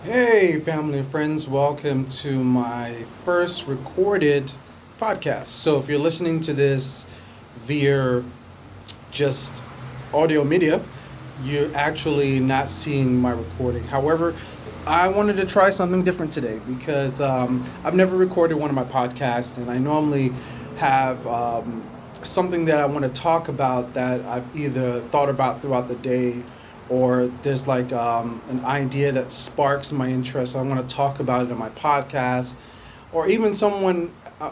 Hey, family and friends, welcome to my first recorded podcast. So, if you're listening to this via just audio media, you're actually not seeing my recording. However, I wanted to try something different today because I've never recorded one of my podcasts, and I normally have something that I want to talk about that I've either thought about throughout the day or there's like an idea that sparks my interest. I want to talk about it in my podcast, or even someone,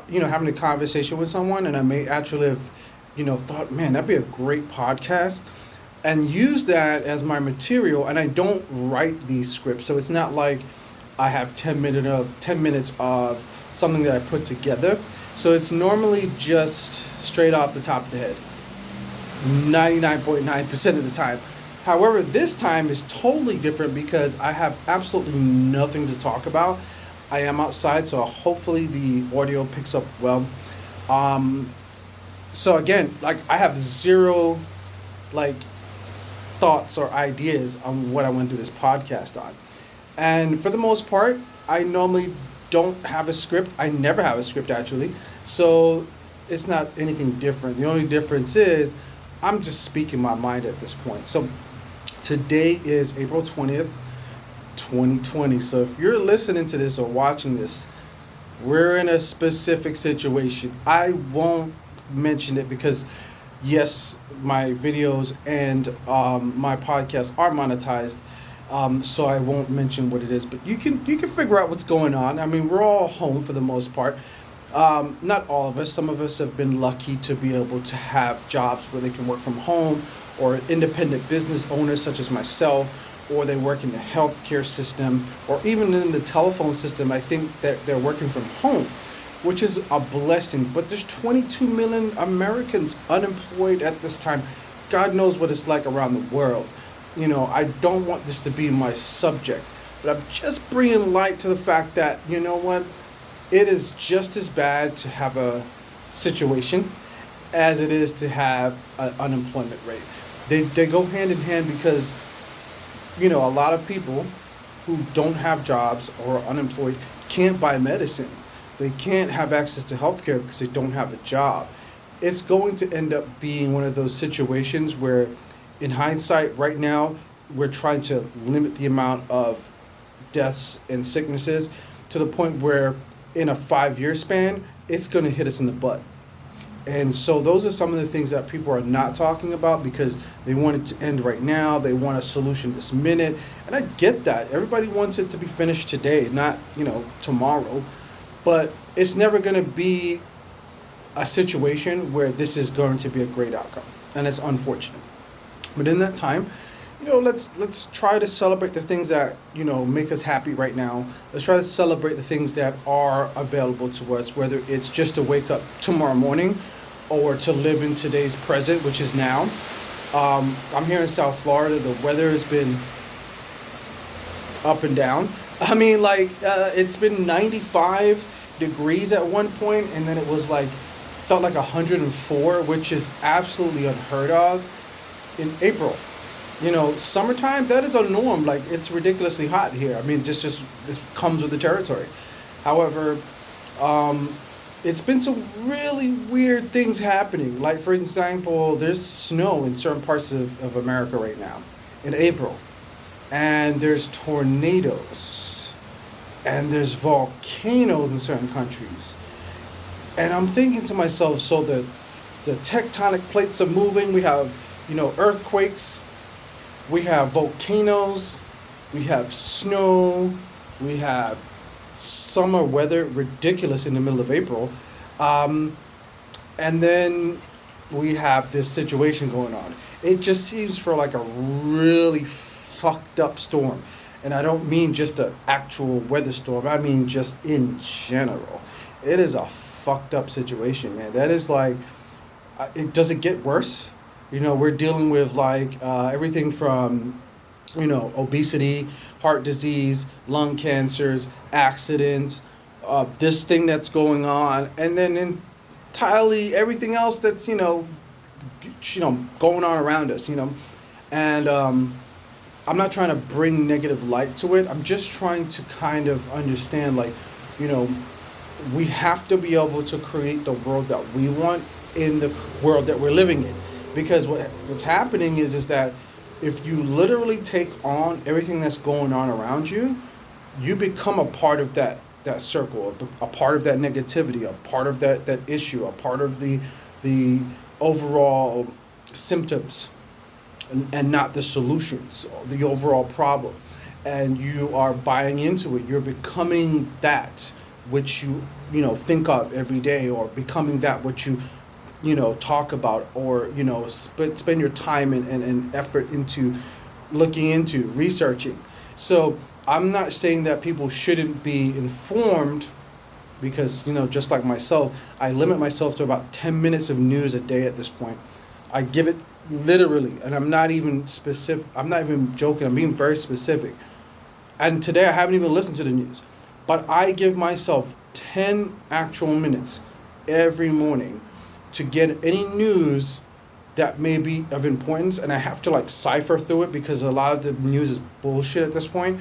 having a conversation with someone, and I may actually have, thought, man, that'd be a great podcast, and use that as my material. And I don't write these scripts, so it's not like I have 10 minutes of something that I put together. So it's normally just straight off the top of the head, 99.9% of the time. However, this time is totally different because I have absolutely nothing to talk about. I am outside, so hopefully the audio picks up well. Um, so again, like I have zero like thoughts or ideas on what I want to do this podcast on. And for the most part, I normally don't have a script. I never have a script actually. So it's not anything different. The only difference is I'm just speaking my mind at this point. So today is April 20th, 2020. So if you're listening to this or watching this, we're in a specific situation. I won't mention it because, yes, my videos and my podcast are monetized. So I won't mention what it is, but you can figure out what's going on. I mean, we're all home for the most part. Not all of us. Some of us have been lucky to be able to have jobs where they can work from home, or independent business owners such as myself, or they work in the healthcare system, or even in the telephone system. I think that they're working from home, which is a blessing. But there's 22 million Americans unemployed at this time. God knows what it's like around the world. I don't want this to be my subject, but I'm just bringing light to the fact that, you know what, it is just as bad to have a situation as it is to have an unemployment rate. They go hand in hand because, a lot of people who don't have jobs or are unemployed can't buy medicine. They can't have access to healthcare because they don't have a job. It's going to end up being one of those situations where, in hindsight, right now, we're trying to limit the amount of deaths and sicknesses to the point where, in a 5 year span, it's going to hit us in the butt. And so those are some of the things that people are not talking about because they want it to end right now. They want a solution this minute. And I get that. Everybody wants it to be finished today, not, tomorrow. But it's never going to be a situation where this is going to be a great outcome. And it's unfortunate. But in that time, let's try to celebrate the things that, make us happy right now. Let's try to celebrate the things that are available to us, whether it's just to wake up tomorrow morning or to live in today's present, which is now. I'm here in South Florida. The weather has been up and down. I mean, it's been 95 degrees at one point, and then it was felt like 104, which is absolutely unheard of in April. Summertime, that is a norm. Like, it's ridiculously hot here. I mean, just this comes with the territory. However, it's been some really weird things happening. Like, for example, there's snow in certain parts of America right now in April. And there's tornadoes. And there's volcanoes in certain countries. And I'm thinking to myself, so the tectonic plates are moving. We have, earthquakes. We have volcanoes, we have snow, we have summer weather, ridiculous in the middle of April. And then we have this situation going on. It just seems for like a really fucked up storm. And I don't mean just an actual weather storm, I mean just in general. It is a fucked up situation, man. That is does it get worse? We're dealing with everything from, obesity, heart disease, lung cancers, accidents, this thing that's going on, and then entirely everything else that's, going on around us, And I'm not trying to bring negative light to it. I'm just trying to kind of understand, like, you know, we have to be able to create the world that we want in the world that we're living in. Because what's happening is that if you literally take on everything that's going on around you, you become a part of that circle, a part of that negativity, a part of that issue, a part of the overall symptoms, and not the solutions, the overall problem. And you are buying into it. You're becoming that which you know think of every day, or becoming that which you know talk about, or you know spend your time and effort into looking into researching. So I'm not saying that people shouldn't be informed, because you know just like myself, I limit myself to about 10 minutes of news a day at this point. I give it literally, and I'm not even specific. I'm not even joking. I'm being very specific. And today I haven't even listened to the news, but I give myself 10 actual minutes every morning to get any news that may be of importance, and I have to like cipher through it because a lot of the news is bullshit at this point.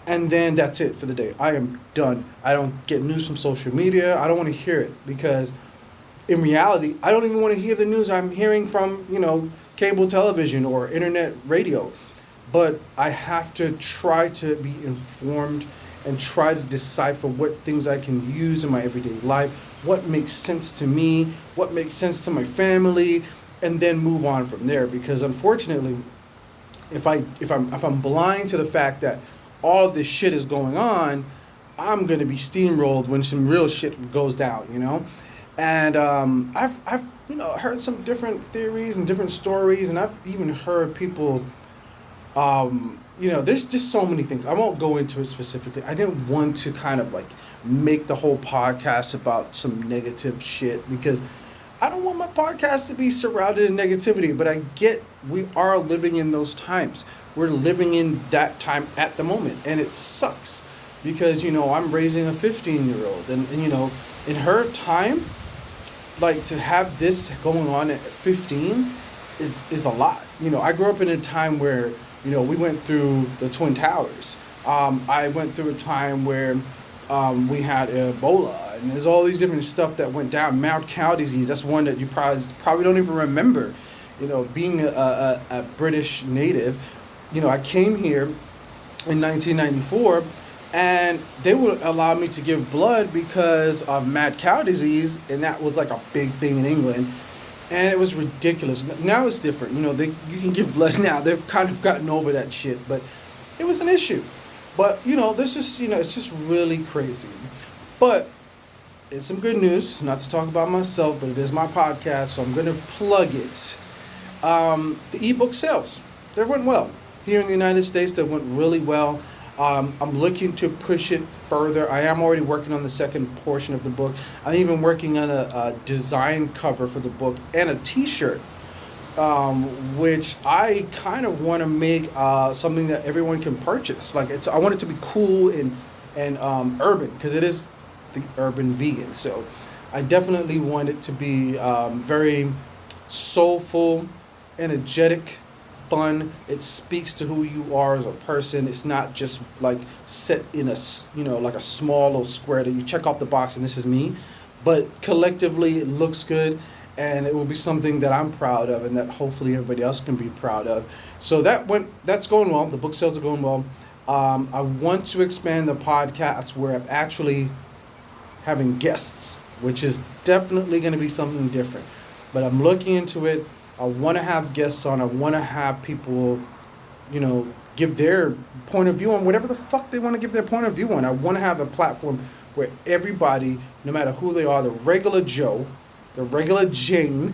And then that's it for the day. I am done. I don't get news from social media. I don't want to hear it, because in reality, I don't even want to hear the news I'm hearing from, you know, cable television or internet radio. But I have to try to be informed and try to decipher what things I can use in my everyday life, what makes sense to me, what makes sense to my family, and then move on from there. Because unfortunately, if I'm blind to the fact that all of this shit is going on, I'm gonna be steamrolled when some real shit goes down, you know. And I've you know heard some different theories and different stories, and I've even heard people. You know, there's just so many things. I won't go into it specifically. I didn't want to kind of like make the whole podcast about some negative shit, because I don't want my podcast to be surrounded in negativity. But I get we are living in those times. We're living in that time at the moment, and it sucks because you know I'm raising a 15-year-old, and you know in her time, like to have this going on at 15 is a lot. You know, I grew up in a time where you know we went through the Twin Towers. I went through a time where we had Ebola, and there's all these different stuff that went down. Mad cow disease. That's one that you probably don't even remember. You know, being a British native, you know, I came here in 1994, and they would allow me to give blood because of mad cow disease, and that was like a big thing in England, and it was ridiculous. Now it's different, you know. You can give blood now. They've kind of gotten over that shit, but it was an issue. But you know, this is it's just really crazy. But it's some good news. Not to talk about myself, but it is my podcast, so I'm gonna plug it. The ebook sales, they went well. Here in the United States, they went really well. I'm looking to push it further. I am already working on the second portion of the book. I'm even working on a design cover for the book and a T-shirt, which I kind of want to make something that everyone can purchase. Like I want it to be cool and urban, because it is the urban vegan. So I definitely want it to be very soulful, energetic, fun. It speaks to who you are as a person. It's not just like set in a like a small little square that you check off the box and this is me, but collectively it looks good, and it will be something that I'm proud of and that hopefully everybody else can be proud of. So that's going well. The book sales are going well. I want to expand the podcast where I'm actually having guests, which is definitely going to be something different, but I'm looking into it. I want to have guests on. I want to have people, you know, give their point of view on whatever the fuck they want to give their point of view on. I want to have a platform where everybody, no matter who they are, the regular Joe, the regular Jane,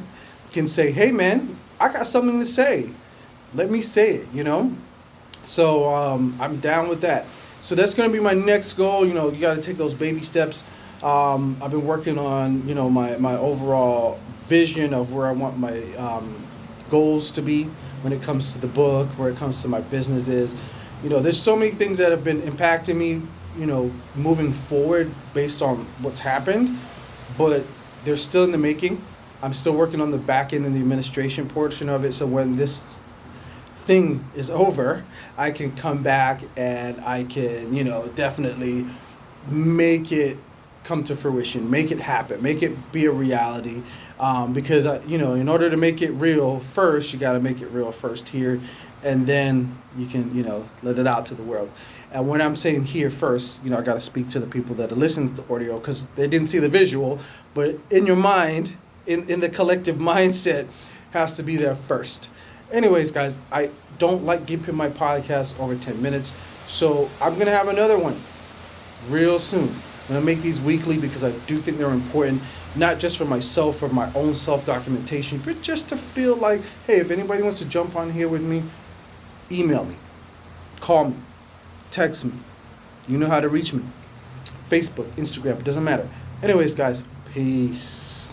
can say, hey, man, I got something to say. Let me say it, you know? So I'm down with that. So that's going to be my next goal. You know, you got to take those baby steps. I've been working on, you know, my overall vision of where I want my goals to be when it comes to the book, where it comes to my businesses. You know, there's so many things that have been impacting me, you know, moving forward based on what's happened, but they're still in the making. I'm still working on the back end and the administration portion of it. So when this thing is over, I can come back and I can, definitely make it come to fruition, make it happen, make it be a reality. Because, in order to make it real first, you got to make it real first here, and then you can, let it out to the world. And when I'm saying here first, I got to speak to the people that are listening to the audio because they didn't see the visual, but in your mind, in the collective mindset, has to be there first. Anyways, guys, I don't like keeping my podcast over 10 minutes, so I'm going to have another one real soon. I'm going to make these weekly because I do think they're important, not just for myself, for my own self-documentation, but just to feel like, hey, if anybody wants to jump on here with me, email me, call me, text me. You know how to reach me. Facebook, Instagram, it doesn't matter. Anyways, guys, peace.